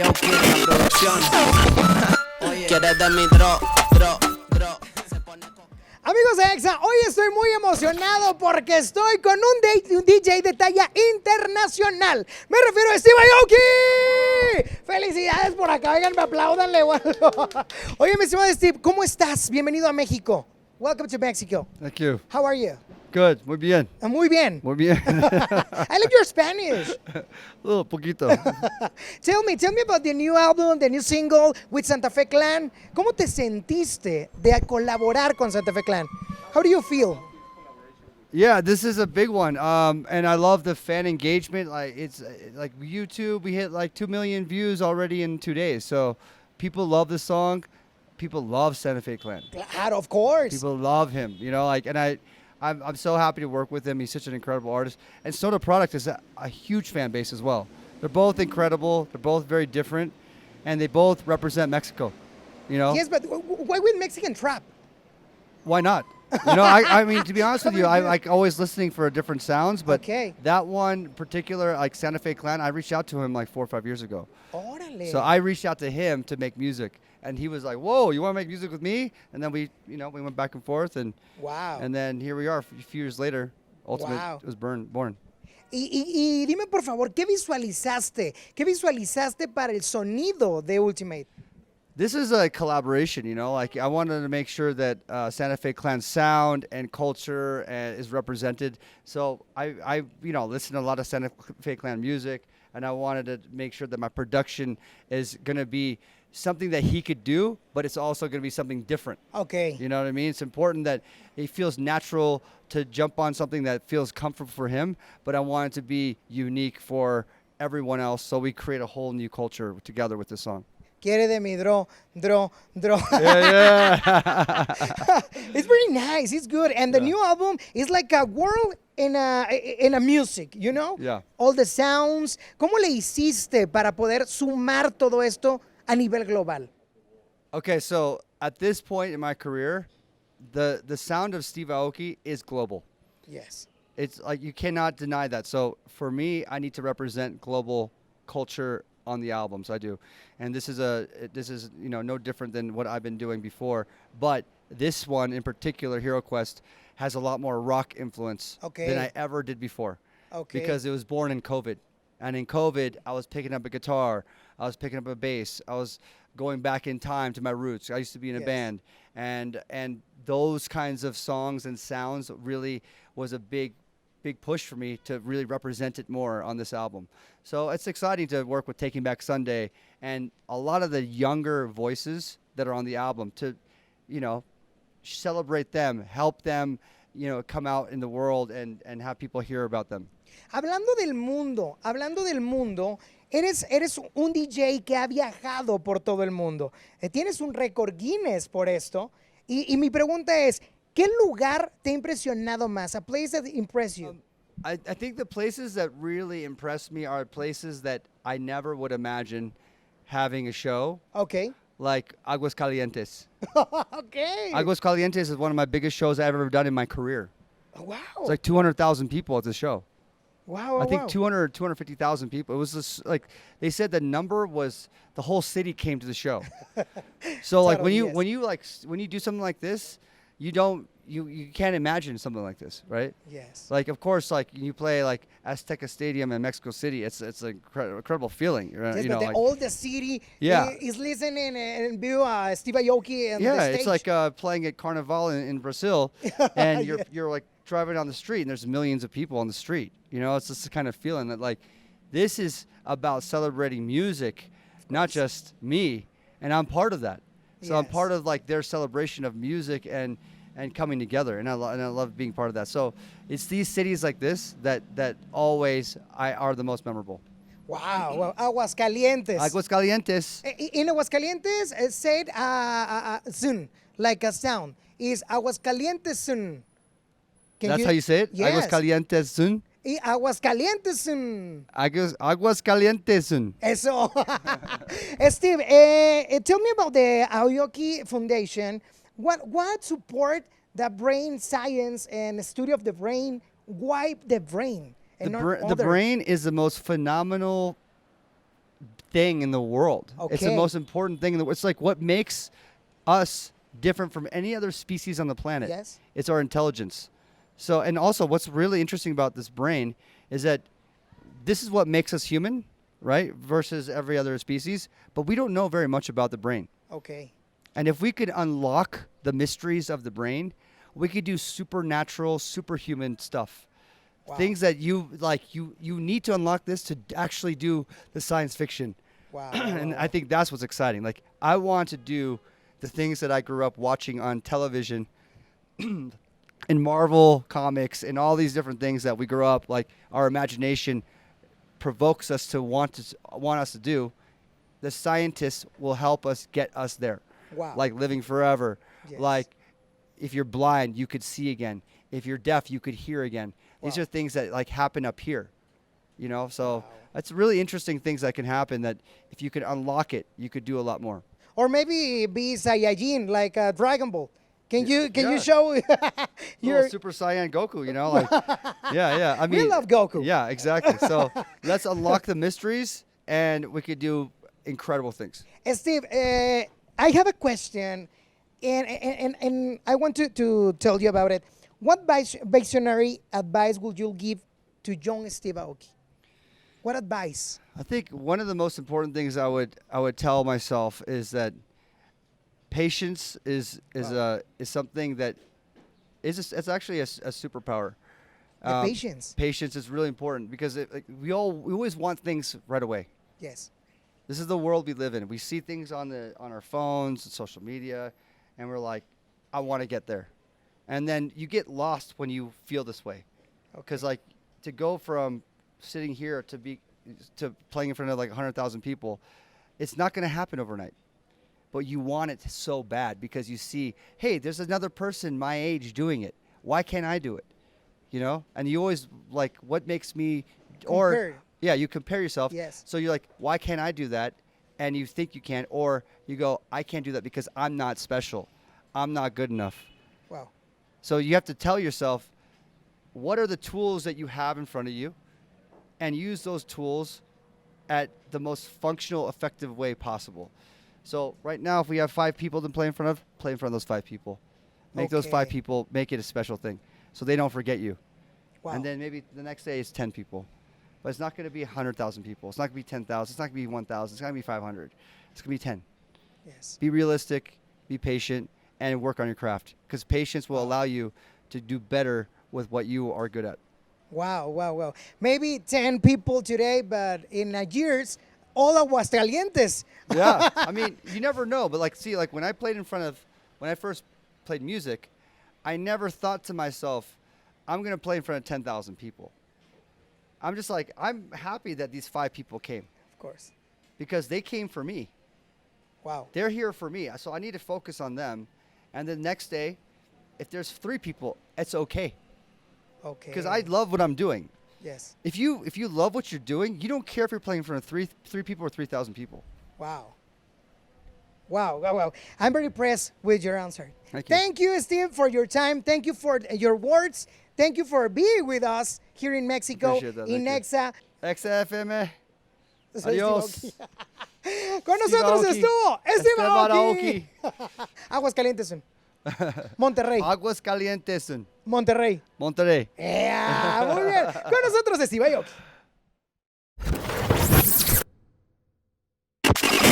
Aoki en la producción. Quieres de mi dro. Amigos de EXA, hoy estoy muy emocionado porque estoy con un DJ de talla internacional. Me refiero a Steve Aoki. ¡Felicidades por acá! Oigan, me aplaudanle. Oye, mi estimado Steve, ¿cómo estás? Bienvenido a México. Welcome to Mexico. Thank you. How are you? Good. Muy bien. Muy bien. Muy bien. I like your Spanish. A little poquito. Tell me about the new album, the new single with Santa Fe Clan. ¿Cómo te sentiste de colaborar con Santa Fe Clan? How do you feel? Yeah, this is a big one. And I love the fan engagement. Like it's like YouTube, we hit like 2 million views already in 2 days. So people love the song. People love Santa Fe Clan. Claro, of course. People love him, you know, like, and I'm so happy to work with him. He's such an incredible artist. And Soda Product is a huge fan base as well. They're both incredible. They're both very different. And they both represent Mexico, you know? Yes, but why with Mexican trap? Why not? You know, I mean, to be honest with you, I like always listening for different sounds. But that one particular, like Santa Fe Clan, I reached out to him like 4 or 5 years ago. Órale. So I reached out to him to make music. And he was like, whoa, you want to make music with me? And then we went back and forth. And wow. And then here we are a few years later. Ultimate was born. Y dime, por favor, ¿qué visualizaste? ¿Qué visualizaste para el sonido de Ultimate? This is a collaboration, you know, like I wanted to make sure that Santa Fe Clan's sound and culture is represented. So I listen to a lot of Santa Fe Clan music, and I wanted to make sure that my production is going to be something that he could do, but it's also going to be something different. Okay. You know what I mean? It's important that it feels natural to jump on something that feels comfortable for him, but I want it to be unique for everyone else, so we create a whole new culture together with this song. Quiere de mi dro. Yeah. It's very nice. It's good. And the new album is like a world in a music, you know? Yeah. All the sounds. ¿Cómo le hiciste para poder sumar todo esto a nivel global? Okay, so at this point in my career, the sound of Steve Aoki is global. Yes. It's like you cannot deny that. So for me, I need to represent global culture on the albums. I do. And this is no different than what I've been doing before, but this one in particular, Hero Quest, has a lot more rock influence than I ever did before. Okay. Because it was born in COVID. And in COVID, I was picking up a guitar, I was picking up a bass, I was going back in time to my roots. I used to be in a band, and those kinds of songs and sounds really was a big push for me to really represent it more on this album. So it's exciting to work with Taking Back Sunday and a lot of the younger voices that are on the album to, celebrate them, help them, come out in the world and have people hear about them. Hablando del mundo, eres un DJ que ha viajado por todo el mundo. Tienes un récord Guinness por esto. Y mi pregunta es, ¿qué lugar te ha impresionado más? A place that impressed you? I think the places that really impress me are places that I never would imagine having a show. Okay. Like Aguascalientes. Okay. Aguascalientes is one of my biggest shows I've ever done in my career. Wow. It's like 200,000 people at the show. Wow. I think 250,000 people. It was just like they said the number was the whole city came to the show. So like when you do something like this, you can't imagine something like this, right? Yes. Like of course, like you play like Azteca Stadium in Mexico City. It's an incredible feeling. Yes, you but know, like, all the city is listening and view Steve Aoki on the stage. It's like playing at Carnival in Brazil, and you're like driving down the street and there's millions of people on the street. You know, it's just the kind of feeling that like this is about celebrating music, not just me, and I'm part of that. So I'm part of like their celebration of music and coming together, and I love being part of that. So it's these cities like this that always are the most memorable. Wow, well, Aguascalientes. Aguascalientes. In Aguascalientes, it said soon, like a sound, is Aguascalientes soon. That's how you say it? Yes. Aguascalientes soon? Aguascalientes soon. Aguascalientes soon. Eso. Steve, tell me about the Aoki Foundation. What support the brain science and study of the brain? Why the brain? The brain is the most phenomenal thing in the world. It's the Okay. most important thing in the world. It's like what makes us different from any other species on the planet. Yes. It's our intelligence. So, and also what's really interesting about this brain is that this is what makes us human, right? Versus every other species. But we don't know very much about the brain. Okay. And if we could unlock the mysteries of the brain, we could do supernatural, superhuman stuff. Wow. Things that you like, you need to unlock this to actually do the science fiction. Wow. And I think that's what's exciting. Like, I want to do the things that I grew up watching on television in Marvel comics and all these different things that we grew up, like our imagination provokes us to want us to do. The scientists will help us get us there. Wow. Like living forever. Yes. Like if you're blind, you could see again. If you're deaf, you could hear again. These Wow. are things that like happen up here, you know? So Wow. that's really interesting things that can happen that if you could unlock it, you could do a lot more. Or maybe be Saiyajin like Dragon Ball. Can you Yeah. show Little your Super Saiyan Goku, you know? Like, yeah. I mean, We love Goku. Yeah, exactly. So let's unlock the mysteries and we could do incredible things. Steve, I have a question, and I want to tell you about it. What visionary advice would you give to young Steve Aoki? What advice? I think one of the most important things I would tell myself is that patience is something that it's actually a superpower. The patience. Patience is really important because we always want things right away. Yes. This is the world we live in. We see things on our phones and social media, and we're like, I want to get there. And then you get lost when you feel this way, because like to go from sitting here to playing in front of like 100,000 people, it's not going to happen overnight. But you want it so bad because you see, hey, there's another person my age doing it. Why can't I do it? You know? And you always like, what makes me Compare. yeah, you compare yourself. Yes. So you're like, why can't I do that? And you think you can, or you go, I can't do that because I'm not special. I'm not good enough. Wow. So you have to tell yourself, what are the tools that you have in front of you, and use those tools at the most functional, effective way possible. So right now, if we have 5 people to play in front of those 5 people. Make those 5 Okay. people, make it a special thing, so they don't forget you. Wow. And then maybe the next day is 10 people. But it's not going to be 100,000 people. It's not going to be 10,000. It's not going to be 1,000. It's going to be 500. It's going to be 10. Yes. Be realistic, be patient, and work on your craft. Because patience will allow you to do better with what you are good at. Wow. Maybe 10 people today, but in years, all Aguascalientes. Yeah, I mean, you never know. But like, see, like when I first played music, I never thought to myself, I'm going to play in front of 10,000 people. I'm just like, I'm happy that these 5 people came Of course. because they came for me. Wow. They're here for me. So I need to focus on them. And the next day, if there's 3 people, it's okay. Okay. Because I love what I'm doing. Yes. If you love what you're doing, you don't care if you're playing in front of three people or 3,000 people. Wow. I'm very impressed with your answer. Thank you. Thank you, Steve, for your time. Thank you for your words. Thank you for being with us here in Mexico, Appreciate that. in Thank Exa. XFM. Soy Adiós. Steve Aoki. Con Steve nosotros Aoki. estuvo Steve Esteban Aoki. Aguascalientes. Monterrey. Aguascalientes. Monterrey. Monterrey. Muy bien. Con nosotros Steve Aoki.